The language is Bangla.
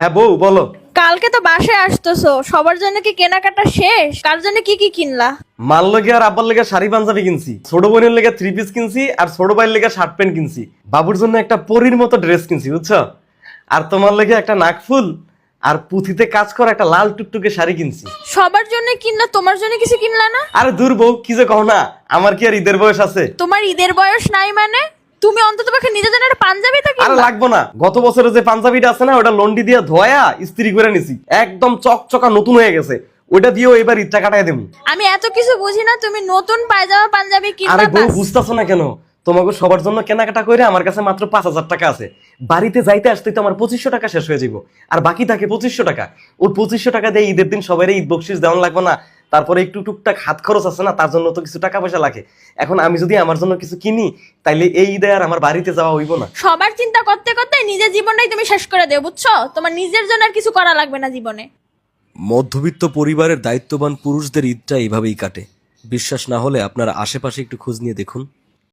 হ্যাঁ বউ বলো। কালকে তো বাসায় আসতেছো, সবার জন্য কি কেনাকাটা শেষ? কার জন্য কি কি কিনলা? মার লেগে আর আব্বার লেগে শাড়ি পাঞ্জাবি কিনছি, ছোট বোনের লেগে থ্রি পিস কিনছি, আর ছোট ভাইয়ের লেগে শার্ট প্যান্ট কিনছি। বাবুর জন্য একটা পরীর মতো ড্রেস কিনছি বুঝছো। আর তোমার লেগে একটা নাকফুল আর পুঁথিতে কাজ করা একটা লাল টুকটুকে শাড়ি কিনছি। সবার জন্য কিনলা, তোমার জন্য কিছু কিনলা না? আরে দূর বউ, কি যে কও না, আমার কি আর ঈদের বয়স আছে? তোমার ঈদের বয়স নাই মানে? তুমি অন্তত পক্ষে নিজের জন্য একটা পাঞ্জাবি তো আরে কিনবা। লাগবো না, গত বছরে যে পাঞ্জাবিটা আছে না, ওটা লন্ডি দিয়ে ধোয়া ইস্ত্রি করে নিছি, একদম চকচকা নতুন হয়ে গেছে। ওটা দিয়েও এবার ঈদটা কাটাই দেবো। আমি এত কিছু বুঝি না, তুমি নতুন পায়জামা পাঞ্জাবি কিনবা আরে বউ বাস। বুঝতেছো না কেন? তোমাকে সবার জন্য কেনাকাটা করে আমার কাছে মাত্র 5,000 টাকা আছে। বাড়িতে যাইতে আসতে তো আমার 2500 টাকা শেষ হয়ে যাবো, আর বাকি থাকে 2500 টাকা। ওই 2500 টাকা দিয়ে ঈদের দিন সবাই ঈদ বকশিস দেওয়ান লাগবে না? তারপরে একটু টুকটাক হাত খরচ আছে না, তার জন্য তো কিছু টাকা পয়সা লাগে। এখন আমি যদি আমার জন্য কিছু কিনি, তাইলে এই ঈদে আর আমার বাড়িতে যাওয়া হইব না। সবার চিন্তা করতে করতে নিজের জীবনটাই তুমি শেষ করে দেও, বুঝছো? তোমার নিজের জন্য আর কিছু করা লাগবে না জীবনে। মধ্যবিত্ত পরিবারের দায়িত্ববান পুরুষদের ঈদটা এইভাবেই কাটে। বিশ্বাস না হলে আপনারা আশেপাশে একটু খোঁজ নিয়ে দেখুন।